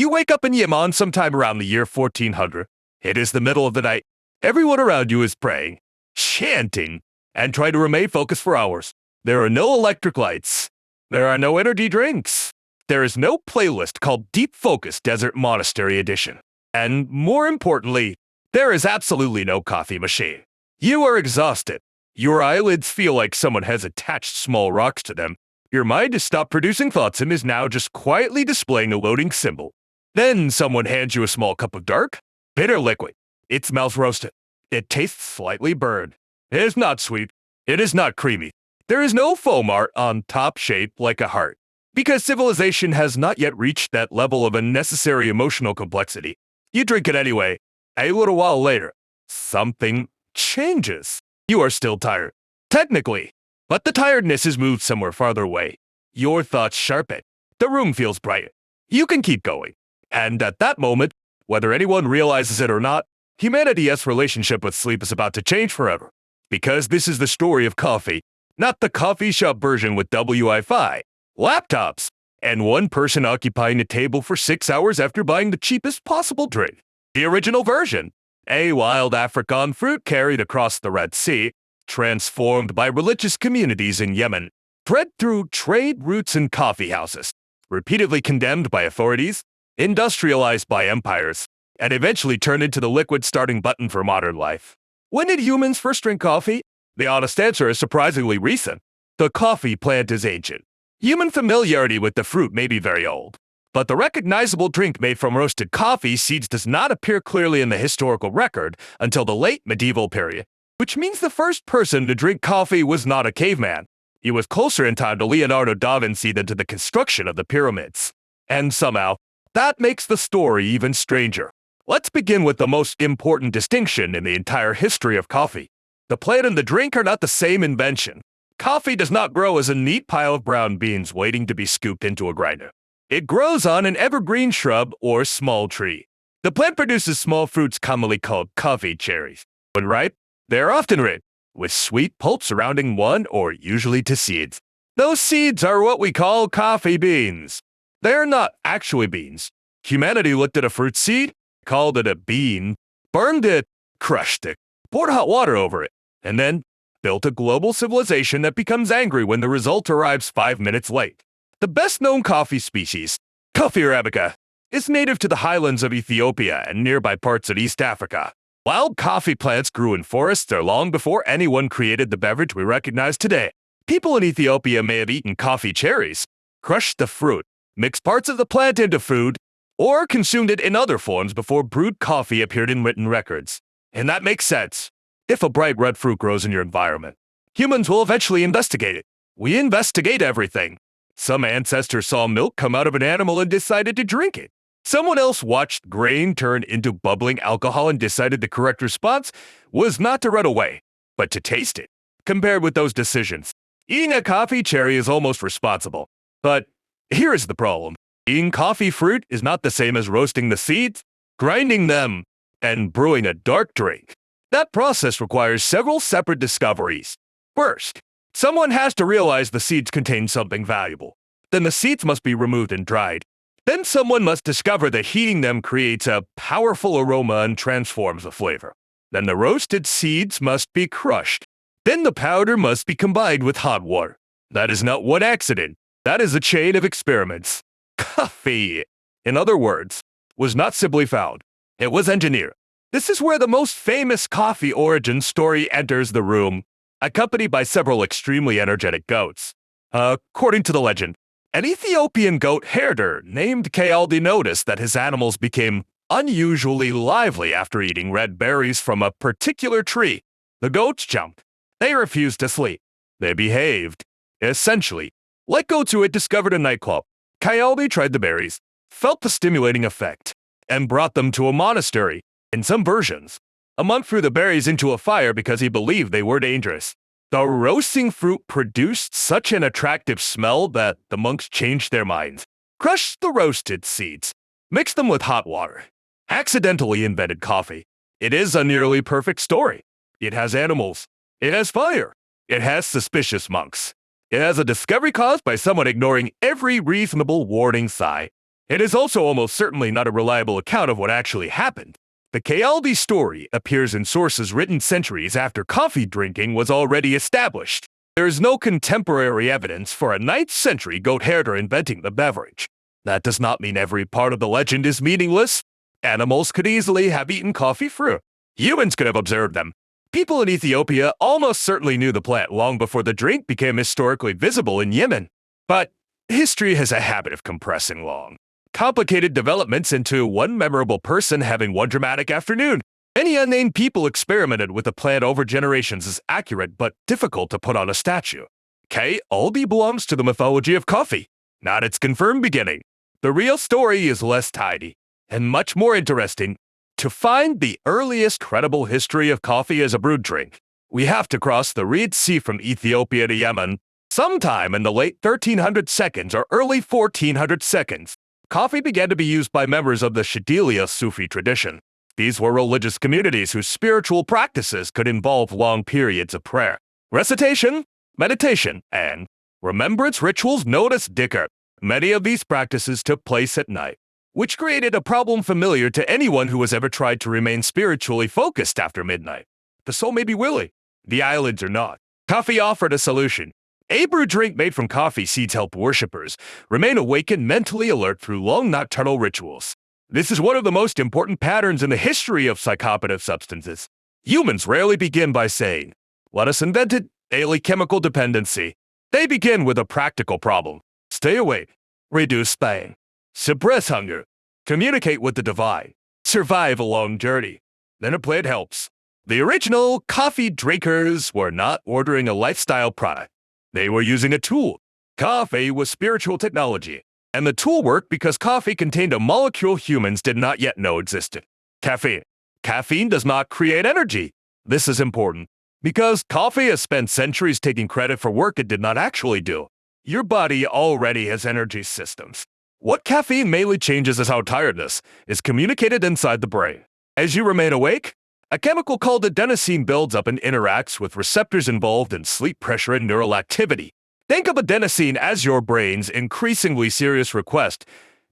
You wake up in Yemen sometime around the year 1400. It is the middle of the night. Everyone around you is praying, chanting, and trying to remain focused for hours. There are no electric lights. There are no energy drinks. There is no playlist called Deep Focus Desert Monastery Edition. And more importantly, there is absolutely no coffee machine. You are exhausted. Your eyelids feel like someone has attached small rocks to them. Your mind has stopped producing thoughts and is now just quietly displaying a loading symbol. Then someone hands you a small cup of dark, bitter liquid. It smells roasted. It tastes slightly burned. It is not sweet. It is not creamy. There is no foam art on top shaped like a heart. Because civilization has not yet reached that level of unnecessary emotional complexity. You drink it anyway. A little while later, something changes. You are still tired. Technically. But the tiredness is moved somewhere farther away. Your thoughts sharpen. The room feels bright. You can keep going. And at that moment, whether anyone realizes it or not, humanity's relationship with sleep is about to change forever. Because this is the story of coffee, not the coffee shop version with Wi-Fi, laptops, and one person occupying a table for 6 hours after buying the cheapest possible drink. The original version, a wild African fruit carried across the Red Sea, transformed by religious communities in Yemen, bred through trade routes and coffeehouses, repeatedly condemned by authorities, industrialized by empires, and eventually turned into the liquid starting button for modern life. When did humans first drink coffee? The honest answer is surprisingly recent. The coffee plant is ancient. Human familiarity with the fruit may be very old, but the recognizable drink made from roasted coffee seeds does not appear clearly in the historical record until the late medieval period, which means the first person to drink coffee was not a caveman. He was closer in time to Leonardo da Vinci than to the construction of the pyramids. And somehow, that makes the story even stranger. Let's begin with the most important distinction in the entire history of coffee. The plant and the drink are not the same invention. Coffee does not grow as a neat pile of brown beans waiting to be scooped into a grinder. It grows on an evergreen shrub or small tree. The plant produces small fruits commonly called coffee cherries. When ripe, they are often red, with sweet pulp surrounding one or usually two seeds. Those seeds are what we call coffee beans. They are not actually beans. Humanity looked at a fruit seed, called it a bean, burned it, crushed it, poured hot water over it, and then built a global civilization that becomes angry when the result arrives 5 minutes late. The best-known coffee species, Coffea arabica, is native to the highlands of Ethiopia and nearby parts of East Africa. Wild coffee plants grew in forests there long before anyone created the beverage we recognize today. People in Ethiopia may have eaten coffee cherries, crushed the fruit, mixed parts of the plant into food, or consumed it in other forms before brewed coffee appeared in written records. And that makes sense. If a bright red fruit grows in your environment, humans will eventually investigate it. We investigate everything. Some ancestor saw milk come out of an animal and decided to drink it. Someone else watched grain turn into bubbling alcohol and decided the correct response was not to run away, but to taste it. Compared with those decisions, eating a coffee cherry is almost responsible. But here is the problem. Eating coffee fruit is not the same as roasting the seeds, grinding them, and brewing a dark drink. That process requires several separate discoveries. First, someone has to realize the seeds contain something valuable. Then the seeds must be removed and dried. Then someone must discover that heating them creates a powerful aroma and transforms the flavor. Then the roasted seeds must be crushed. Then the powder must be combined with hot water. That is not one accident. That is a chain of experiments. Coffee, in other words, was not simply found. It was engineered. This is where the most famous coffee origin story enters the room, accompanied by several extremely energetic goats. According to the legend, an Ethiopian goat herder named Kaldi noticed that his animals became unusually lively after eating red berries from a particular tree. The goats jumped. They refused to sleep. They behaved, essentially, like goats who had discovered a nightclub. Kaldi tried the berries, felt the stimulating effect, and brought them to a monastery. In some versions, a monk threw the berries into a fire because he believed they were dangerous. The roasting fruit produced such an attractive smell that the monks changed their minds, crushed the roasted seeds, mixed them with hot water, accidentally invented coffee. It is a nearly perfect story. It has animals. It has fire. It has suspicious monks. It has a discovery caused by someone ignoring every reasonable warning sign. It is also almost certainly not a reliable account of what actually happened. The Kaldi story appears in sources written centuries after coffee drinking was already established. There is no contemporary evidence for a 9th century goat herder inventing the beverage. That does not mean every part of the legend is meaningless. Animals could easily have eaten coffee fruit. Humans could have observed them. People in Ethiopia almost certainly knew the plant long before the drink became historically visible in Yemen. But history has a habit of compressing long, complicated developments into one memorable person having one dramatic afternoon. Many unnamed people experimented with the plant over generations is accurate but difficult to put on a statue. Kaldi belongs to the mythology of coffee, not its confirmed beginning. The real story is less tidy and much more interesting. To find the earliest credible history of coffee as a brewed drink, we have to cross the Red Sea from Ethiopia to Yemen. Sometime in the late 1300 seconds or early 1400 seconds, coffee began to be used by members of the Shadilia Sufi tradition. These were religious communities whose spiritual practices could involve long periods of prayer, recitation, meditation, and remembrance rituals known as dhikr. Many of these practices took place at night, which created a problem familiar to anyone who has ever tried to remain spiritually focused after midnight. The soul may be willing, the eyelids are not. Coffee offered a solution. A brewed drink made from coffee seeds help worshippers remain awake and mentally alert through long nocturnal rituals. This is one of the most important patterns in the history of psychoactive substances. Humans rarely begin by saying, "Let us invent it," daily chemical dependency. They begin with a practical problem. Stay awake, reduce pain, suppress hunger, communicate with the divine, survive a long journey. Then a plant helps. The original coffee drinkers were not ordering a lifestyle product. They were using a tool. Coffee was spiritual technology, and the tool worked because coffee contained a molecule humans did not yet know existed. Caffeine. Caffeine does not create energy. This is important, because coffee has spent centuries taking credit for work it did not actually do. Your body already has energy systems. What caffeine mainly changes is how tiredness is communicated inside the brain. As you remain awake, a chemical called adenosine builds up and interacts with receptors involved in sleep pressure and neural activity. Think of adenosine as your brain's increasingly serious request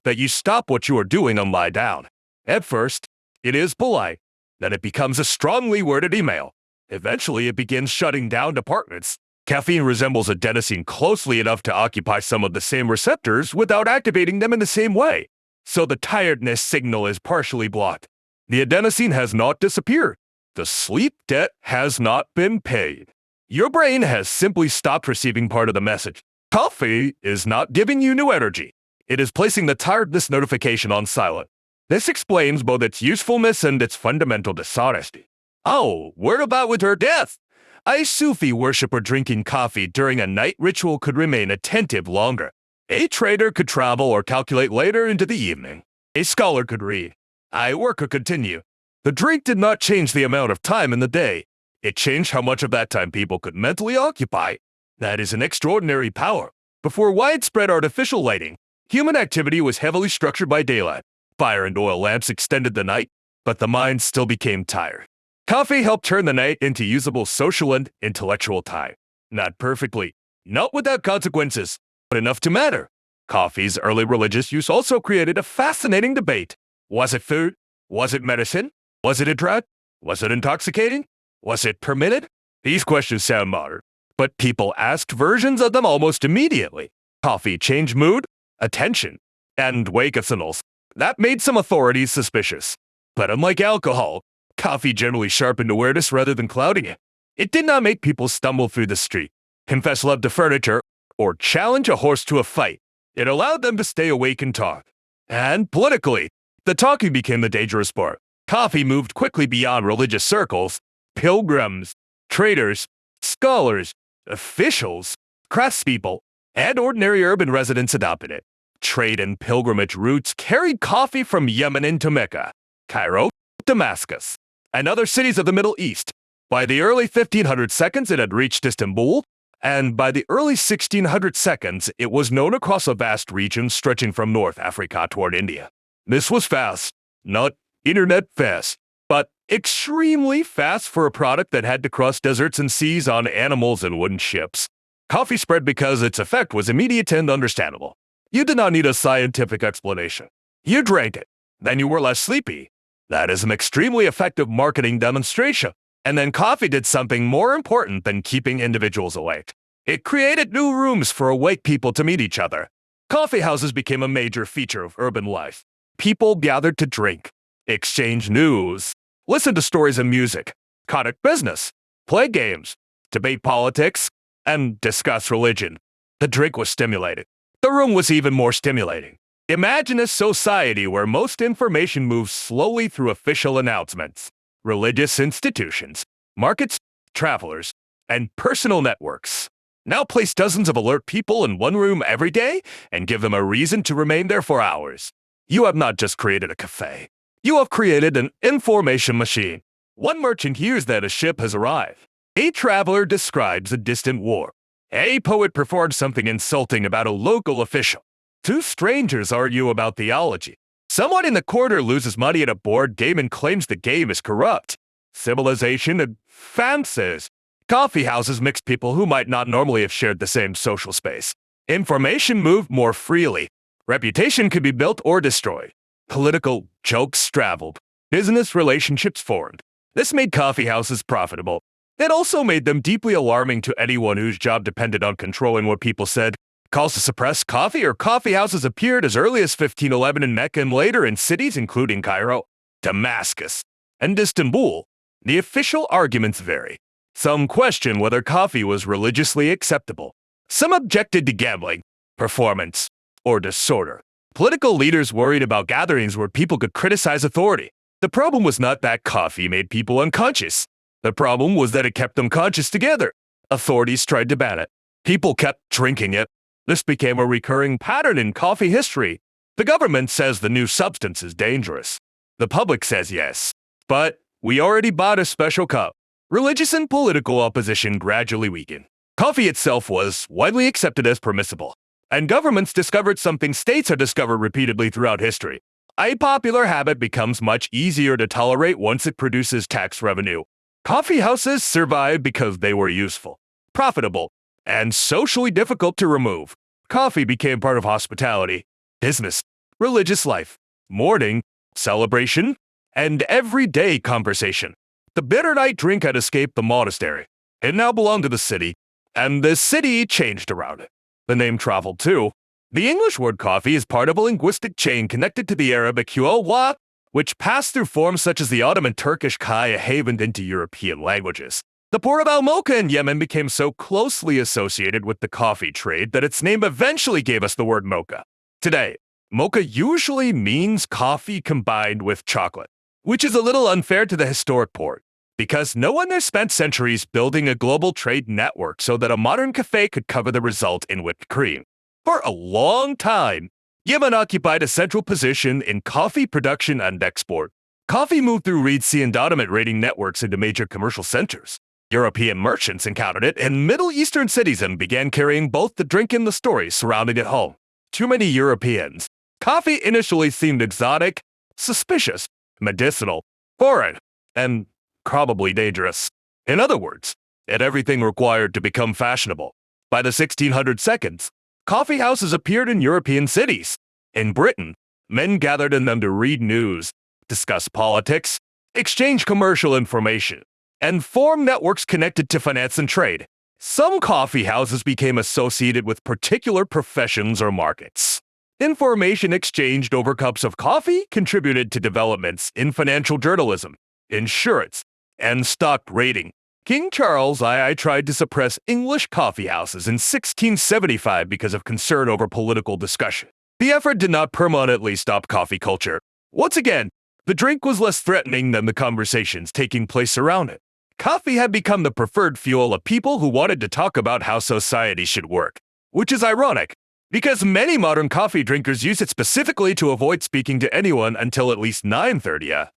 that you stop what you are doing and lie down. At first, it is polite. Then it becomes a strongly worded email. Eventually, it begins shutting down departments. Caffeine resembles adenosine closely enough to occupy some of the same receptors without activating them in the same way. So the tiredness signal is partially blocked. The adenosine has not disappeared. The sleep debt has not been paid. Your brain has simply stopped receiving part of the message. Coffee is not giving you new energy. It is placing the tiredness notification on silent. This explains both its usefulness and its fundamental dishonesty. Oh, word about with her death. A Sufi worshipper drinking coffee during a night ritual could remain attentive longer. A trader could travel or calculate later into the evening. A scholar could read. A worker could continue. The drink did not change the amount of time in the day. It changed how much of that time people could mentally occupy. That is an extraordinary power. Before widespread artificial lighting, human activity was heavily structured by daylight. Fire and oil lamps extended the night, but the mind still became tired. Coffee helped turn the night into usable social and intellectual time. Not perfectly, not without consequences, but enough to matter. Coffee's early religious use also created a fascinating debate. Was it food? Was it medicine? Was it a drug? Was it intoxicating? Was it permitted? These questions sound modern, but people asked versions of them almost immediately. Coffee changed mood, attention, and wake signals. That made some authorities suspicious. But unlike alcohol, coffee generally sharpened awareness rather than clouding it. It did not make people stumble through the street, confess love to furniture, or challenge a horse to a fight. It allowed them to stay awake and talk. And politically, the talking became the dangerous part. Coffee moved quickly beyond religious circles. Pilgrims, traders, scholars, officials, craftspeople, and ordinary urban residents adopted it. Trade and pilgrimage routes carried coffee from Yemen into Mecca, Cairo, Damascus, and other cities of the Middle East. By the early 1500 seconds, it had reached Istanbul, and by the early 1600 seconds, it was known across a vast region stretching from North Africa toward India. This was fast, not internet fast, but extremely fast for a product that had to cross deserts and seas on animals and wooden ships. Coffee spread because its effect was immediate and understandable. You did not need a scientific explanation. You drank it. Then you were less sleepy. That is an extremely effective marketing demonstration. And then coffee did something more important than keeping individuals awake. It created new rooms for awake people to meet each other. Coffee houses became a major feature of urban life. People gathered to drink, exchange news, listen to stories and music, conduct business, play games, debate politics, and discuss religion. The drink was stimulating. The room was even more stimulating. Imagine a society where most information moves slowly through official announcements, religious institutions, markets, travelers, and personal networks. Now place dozens of alert people in one room every day and give them a reason to remain there for hours. You have not just created a cafe. You have created an information machine. One merchant hears that a ship has arrived. A traveler describes a distant war. A poet performs something insulting about a local official. Two strangers argue about theology. Someone in the corner loses money at a board game and claims the game is corrupt. Civilization advances. Coffee houses mixed people who might not normally have shared the same social space. Information moved more freely. Reputation could be built or destroyed. Political jokes traveled. Business relationships formed. This made coffee houses profitable. It also made them deeply alarming to anyone whose job depended on controlling what people said. Calls to suppress coffee or coffee houses appeared as early as 1511 in Mecca and later in cities including Cairo, Damascus, and Istanbul. The official arguments vary. Some question whether coffee was religiously acceptable. Some objected to gambling, performance, or disorder. Political leaders worried about gatherings where people could criticize authority. The problem was not that coffee made people unconscious. The problem was that it kept them conscious together. Authorities tried to ban it. People kept drinking it. This became a recurring pattern in coffee history. The government says the new substance is dangerous. The public says yes. But we already bought a special cup. Religious and political opposition gradually weakened. Coffee itself was widely accepted as permissible. And governments discovered something states have discovered repeatedly throughout history. A popular habit becomes much easier to tolerate once it produces tax revenue. Coffee houses survived because they were useful, profitable, and socially difficult to remove. Coffee became part of hospitality, business, religious life, mourning, celebration, and everyday conversation. The bitter night drink had escaped the monastery. It now belonged to the city, and the city changed around it. The name traveled too. The English word coffee is part of a linguistic chain connected to the Arabic huwa, which passed through forms such as the Ottoman Turkish kaya havened into European languages. The port of Al-Mocha in Yemen became so closely associated with the coffee trade that its name eventually gave us the word mocha. Today, mocha usually means coffee combined with chocolate, which is a little unfair to the historic port, because no one has spent centuries building a global trade network so that a modern cafe could cover the result in whipped cream. For a long time, Yemen occupied a central position in coffee production and export. Coffee moved through Red Sea and Ottoman trading networks into major commercial centers. European merchants encountered it in Middle Eastern cities and began carrying both the drink and the stories surrounding it home. To many Europeans, coffee initially seemed exotic, suspicious, medicinal, foreign, and probably dangerous. In other words, it had everything required to become fashionable. By the 1600s, coffee houses appeared in European cities. In Britain, men gathered in them to read news, discuss politics, exchange commercial information, and form networks connected to finance and trade. Some coffee houses became associated with particular professions or markets. Information exchanged over cups of coffee contributed to developments in financial journalism, insurance, and stock trading. King Charles II tried to suppress English coffee houses in 1675 because of concern over political discussion. The effort did not permanently stop coffee culture. Once again, the drink was less threatening than the conversations taking place around it. Coffee had become the preferred fuel of people who wanted to talk about how society should work, which is ironic, because many modern coffee drinkers use it specifically to avoid speaking to anyone until at least 9:30.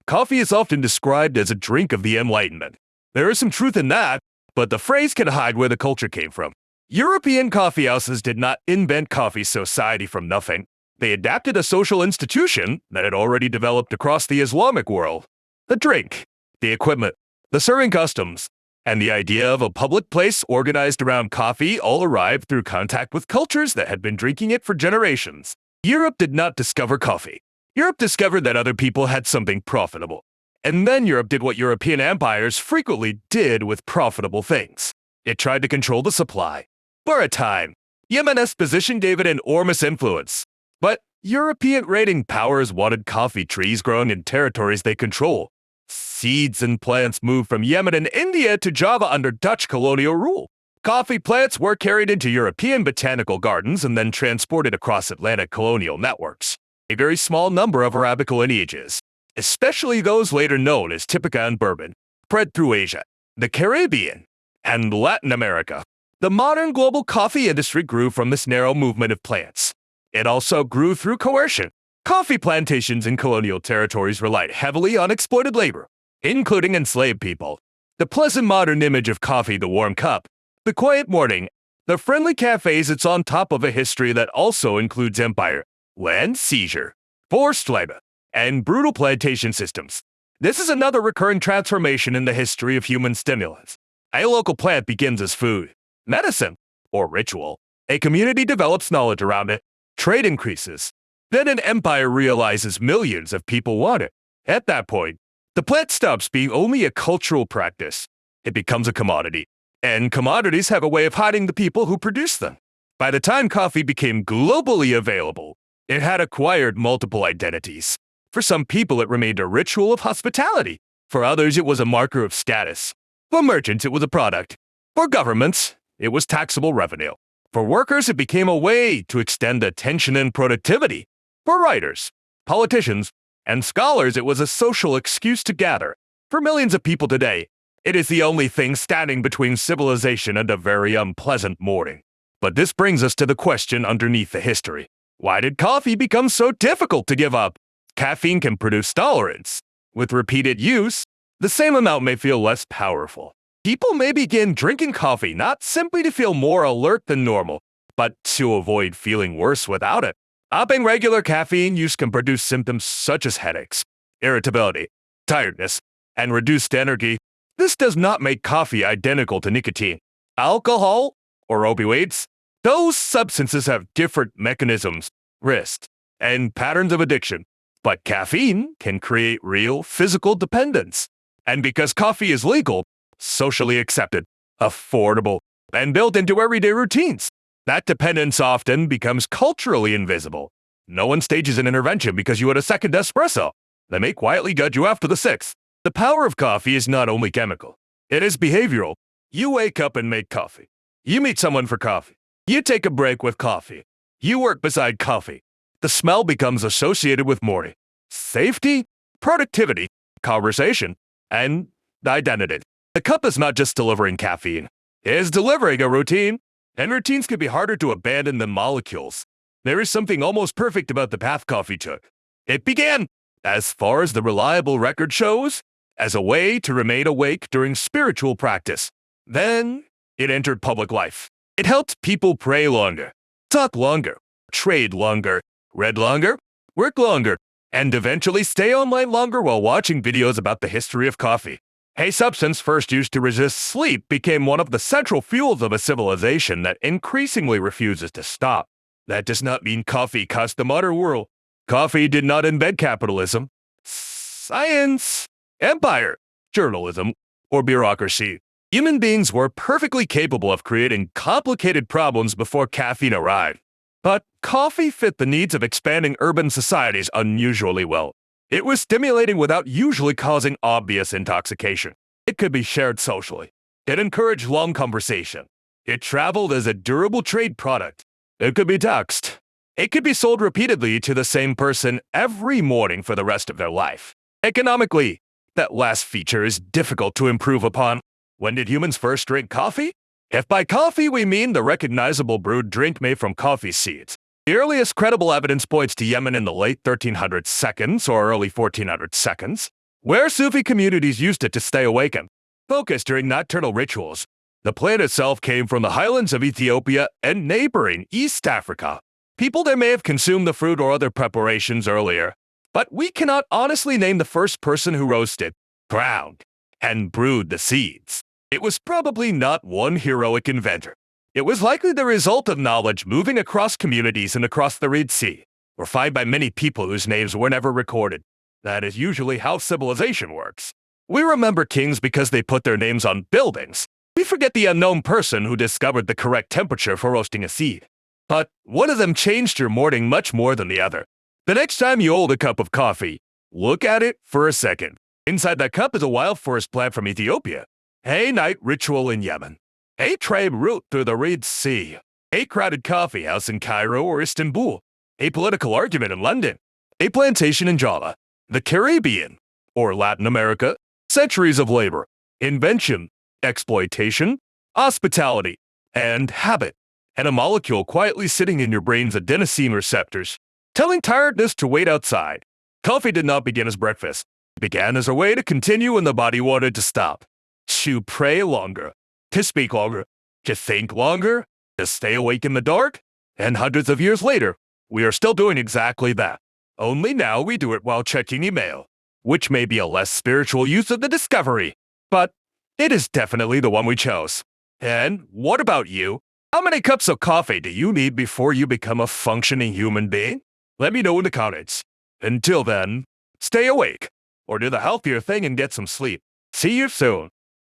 Coffee is often described as a drink of the Enlightenment. There is some truth in that, but the phrase can hide where the culture came from. European coffee houses did not invent coffee society from nothing. They adapted a social institution that had already developed across the Islamic world. The drink, the equipment, the serving customs, and the idea of a public place organized around coffee all arrived through contact with cultures that had been drinking it for generations. Europe did not discover coffee. Europe discovered that other people had something profitable. And then Europe did what European empires frequently did with profitable things. It tried to control the supply. For a time, Yemen's position gave it an enormous influence. But European raiding powers wanted coffee trees grown in territories they control. Seeds and plants moved from Yemen and India to Java under Dutch colonial rule. Coffee plants were carried into European botanical gardens and then transported across Atlantic colonial networks. A very small number of Arabica lineages, especially those later known as Typica and Bourbon, spread through Asia, the Caribbean, and Latin America. The modern global coffee industry grew from this narrow movement of plants. It also grew through coercion. Coffee plantations in colonial territories relied heavily on exploited labor, including enslaved people. The pleasant modern image of coffee, the warm cup, the quiet morning, the friendly cafes, it's on top of a history that also includes empire, land seizure, forced labor, and brutal plantation systems. This is another recurring transformation in the history of human stimulants. A local plant begins as food, medicine, or ritual. A community develops knowledge around it. Trade increases. Then an empire realizes millions of people want it. At that point, the plant stops being only a cultural practice. It becomes a commodity. And commodities have a way of hiding the people who produce them. By the time coffee became globally available, it had acquired multiple identities. For some people, it remained a ritual of hospitality. For others, it was a marker of status. For merchants, it was a product. For governments, it was taxable revenue. For workers, it became a way to extend attention and productivity. For writers, politicians, and scholars, it was a social excuse to gather. For millions of people today, it is the only thing standing between civilization and a very unpleasant morning. But this brings us to the question underneath the history. Why did coffee become so difficult to give up? Caffeine can produce tolerance. With repeated use, the same amount may feel less powerful. People may begin drinking coffee not simply to feel more alert than normal, but to avoid feeling worse without it. Upping regular caffeine use can produce symptoms such as headaches, irritability, tiredness, and reduced energy. This does not make coffee identical to nicotine, alcohol, or opioids. Those substances have different mechanisms, risks, and patterns of addiction. But caffeine can create real physical dependence. And because coffee is legal, socially accepted, affordable, and built into everyday routines, that dependence often becomes culturally invisible. No one stages an intervention because you had a second espresso. They may quietly judge you after the sixth. The power of coffee is not only chemical. It is behavioral. You wake up and make coffee. You meet someone for coffee. You take a break with coffee. You work beside coffee. The smell becomes associated with morning, safety, productivity, conversation, and identity. The cup is not just delivering caffeine. It is delivering a routine, and routines can be harder to abandon than molecules. There is something almost perfect about the path coffee took. It began, as far as the reliable record shows, as a way to remain awake during spiritual practice. Then, it entered public life. It helped people pray longer, talk longer, trade longer, read longer, work longer, and eventually stay online longer while watching videos about the history of coffee. A substance first used to resist sleep became one of the central fuels of a civilization that increasingly refuses to stop. That does not mean coffee caused the modern world. Coffee did not embed capitalism, science, empire, journalism, or bureaucracy. Human beings were perfectly capable of creating complicated problems before caffeine arrived. But coffee fit the needs of expanding urban societies unusually well. It was stimulating without usually causing obvious intoxication. It could be shared socially. It encouraged long conversation. It traveled as a durable trade product. It could be taxed. It could be sold repeatedly to the same person every morning for the rest of their life. Economically, that last feature is difficult to improve upon. When did humans first drink coffee? If by coffee we mean the recognizable brewed drink made from coffee seeds, the earliest credible evidence points to Yemen in the late 1300 seconds or early 1400 seconds, where Sufi communities used it to stay awake and focus during nocturnal rituals. The plant itself came from the highlands of Ethiopia and neighboring East Africa. People there may have consumed the fruit or other preparations earlier, but we cannot honestly name the first person who roasted, ground, and brewed the seeds. It was probably not one heroic inventor. It was likely the result of knowledge moving across communities and across the Red Sea. refined by many people whose names were never recorded. That is usually how civilization works. We remember kings because they put their names on buildings. We forget the unknown person who discovered the correct temperature for roasting a seed. But one of them changed your morning much more than the other. The next time you hold a cup of coffee, look at it for a second. Inside that cup is a wild forest plant from Ethiopia, a night ritual in Yemen, a trade route through the Red Sea, a crowded coffee house in Cairo or Istanbul, a political argument in London, a plantation in Java, the Caribbean, or Latin America, centuries of labor, invention, exploitation, hospitality, and habit, and a molecule quietly sitting in your brain's adenosine receptors, telling tiredness to wait outside. Coffee did not begin as breakfast. It began as a way to continue when the body wanted to stop. To pray longer, to speak longer, to think longer, to stay awake in the dark. And hundreds of years later, we are still doing exactly that. Only now we do it while checking email, which may be a less spiritual use of the discovery, but it is definitely the one we chose. And what about you? How many cups of coffee do you need before you become a functioning human being? Let me know in the comments. Until then, stay awake, or do the healthier thing and get some sleep. See you soon.